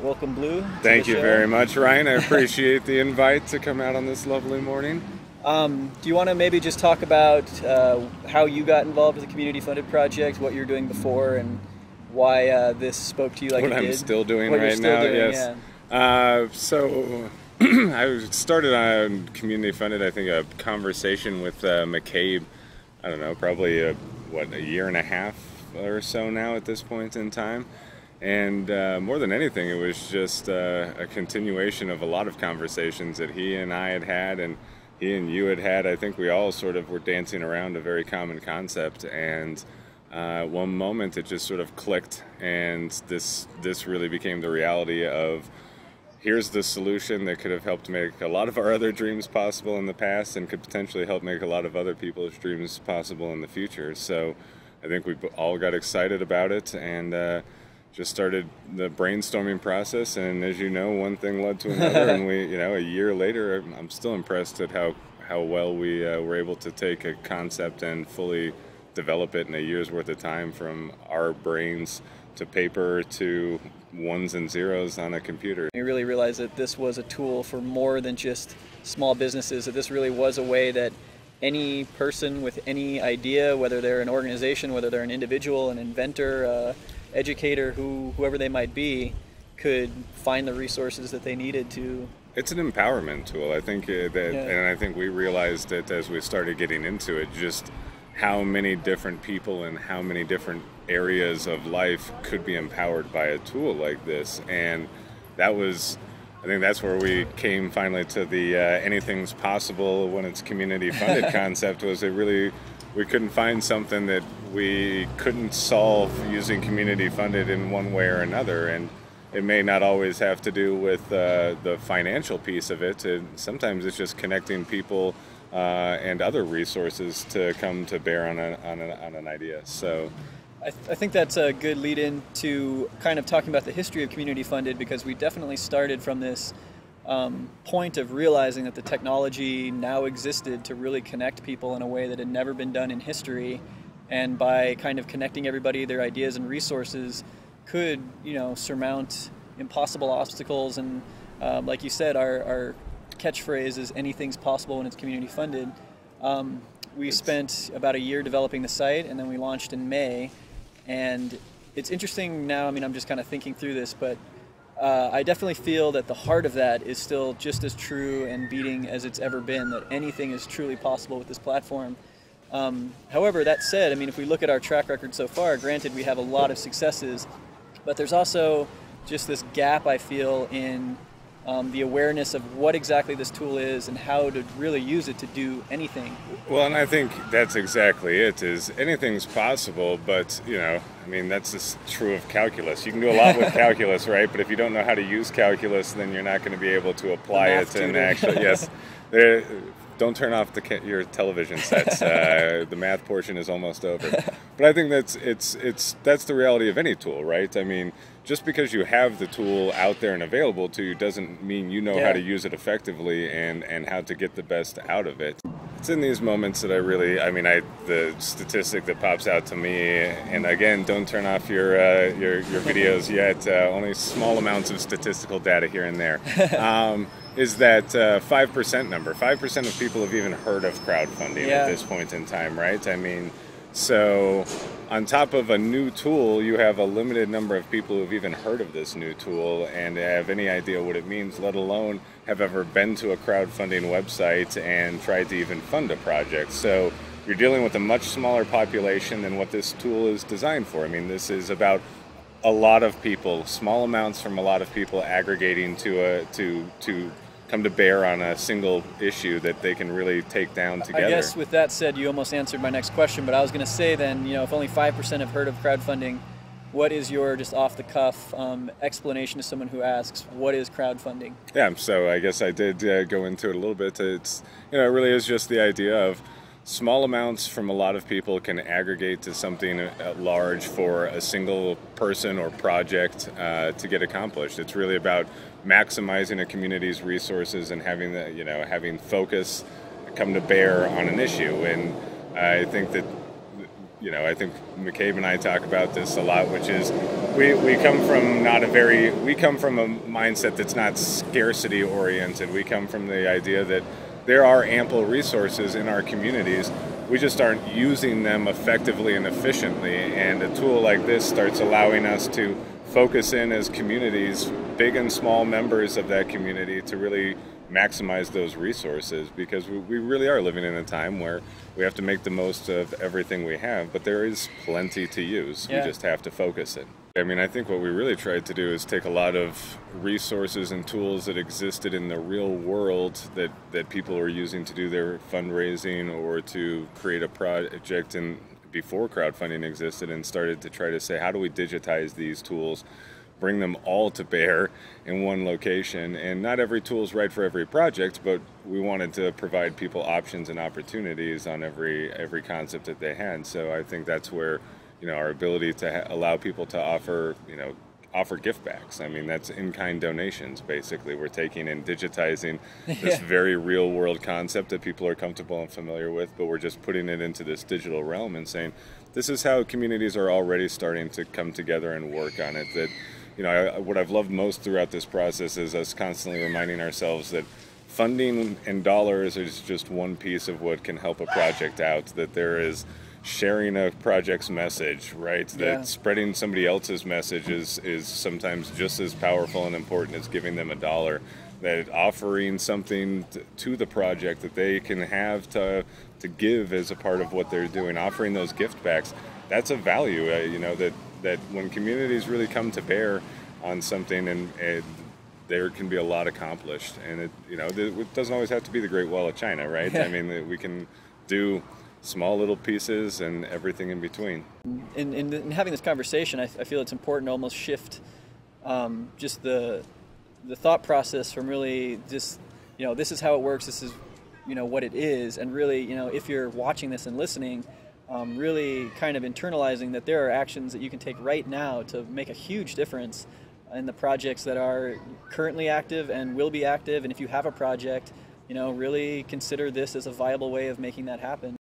Welcome, Blue. Thank you very much, Ryan. I appreciate the invite to come out on this lovely morning. Do you want to maybe just talk about how you got involved with the community-funded project, what you were doing before, and why this spoke to you like what it did? I'm still doing what right you're still now, doing, yes. Yeah. So I started on community-funded, I think, a conversation with McCabe, I don't know, probably a year and a half or so now at this point in time. And more than anything, it was just a continuation of a lot of conversations that he and I had had, and he and you had had. I think we all sort of were dancing around a very common concept, and one moment it just sort of clicked, and this really became the reality of, here's the solution that could have helped make a lot of our other dreams possible in the past and could potentially help make a lot of other people's dreams possible in the future. So I think we all got excited about it, and just started the brainstorming process, and as you know, one thing led to another, and we, a year later, I'm still impressed at how well we were able to take a concept and fully develop it in a year's worth of time, from our brains to paper to ones and zeros on a computer. You really realized that this was a tool for more than just small businesses, that this really was a way that any person with any idea, whether they're an organization, whether they're an individual, an inventor, educator, whoever they might be, could find the resources that they needed to. It's an empowerment tool, I think, and I think we realized it as we started getting into it, just how many different people and how many different areas of life could be empowered by a tool like this. And I think that's where we came finally to the anything's possible when it's community funded concept. We couldn't find something that we couldn't solve using community funded in one way or another. And it may not always have to do with the financial piece of it. Sometimes it's just connecting people and other resources to come to bear on an idea. So I think that's a good lead in to kind of talking about the history of community funded, because we definitely started from this point of realizing that the technology now existed to really connect people in a way that had never been done in history, and by kind of connecting everybody, their ideas and resources could surmount impossible obstacles. And like you said, our catchphrase is anything's possible when it's community funded. We spent about a year developing the site, and then we launched in May. And it's interesting now, I'm just kind of thinking through this, but I definitely feel that the heart of that is still just as true and beating as it's ever been, that anything is truly possible with this platform. However, that said, if we look at our track record so far, granted we have a lot of successes, but there's also just this gap, I feel, in the awareness of what exactly this tool is and how to really use it to do anything. Well, and I think that's exactly it, is anything's possible, but, that's just true of calculus. You can do a lot with calculus, right? But if you don't know how to use calculus, then you're not going to be able to apply it and actually, yes. Don't turn off your television sets. The math portion is almost over. But I think that's the reality of any tool, right? Just because you have the tool out there and available to you doesn't mean you know how to use it effectively and how to get the best out of it. It's in these moments that the statistic that pops out to me, and again, don't turn off your videos yet, only small amounts of statistical data here and there, is that 5% number. 5% of people have even heard of crowdfunding at this point in time, right? So on top of a new tool, you have a limited number of people who've even heard of this new tool and have any idea what it means, let alone have ever been to a crowdfunding website and tried to even fund a project. So you're dealing with a much smaller population than what this tool is designed for. This is about a lot of people, small amounts from a lot of people aggregating to come to bear on a single issue that they can really take down together. I guess with that said, you almost answered my next question, but I was going to say then, if only 5% have heard of crowdfunding, what is your just off-the-cuff explanation to someone who asks, what is crowdfunding? Yeah, so I guess I did go into it a little bit. It really is just the idea of small amounts from a lot of people can aggregate to something at large for a single person or project to get accomplished. It's really about maximizing a community's resources and having focus come to bear on an issue. And I think that I think McCabe and I talk about this a lot, which is we come from a mindset that's not scarcity oriented. We come from the idea that there are ample resources in our communities. We just aren't using them effectively and efficiently. And a tool like this starts allowing us to focus in as communities, big and small members of that community, to really maximize those resources, because we really are living in a time where we have to make the most of everything we have, but there is plenty to use. Yeah. We just have to focus it. I mean, I think what we really tried to do is take a lot of resources and tools that existed in the real world that people were using to do their fundraising or to create a project before crowdfunding existed, and started to try to say, how do we digitize these tools, bring them all to bear in one location? And not every tool is right for every project, but we wanted to provide people options and opportunities on every concept that they had. So I think that's where our ability to allow people to offer gift backs. I mean, that's in-kind donations, basically. We're taking and digitizing this very real-world concept that people are comfortable and familiar with, but we're just putting it into this digital realm and saying, this is how communities are already starting to come together and work on it. That, what I've loved most throughout this process is us constantly reminding ourselves that funding and dollars is just one piece of what can help a project out, that there is sharing a project's message, right? Yeah. That spreading somebody else's message is sometimes just as powerful and important as giving them $1. That offering something to the project that they can have to give as a part of what they're doing, offering those gift backs, that's a value, that when communities really come to bear on something, and there can be a lot accomplished. And it doesn't always have to be the Great Wall of China, right? Yeah. I mean, we can do small little pieces and everything in between. In having this conversation, I feel it's important to almost shift just the thought process from really just, this is how it works, this is, what it is, and really, if you're watching this and listening, really kind of internalizing that there are actions that you can take right now to make a huge difference in the projects that are currently active and will be active. And if you have a project, really consider this as a viable way of making that happen.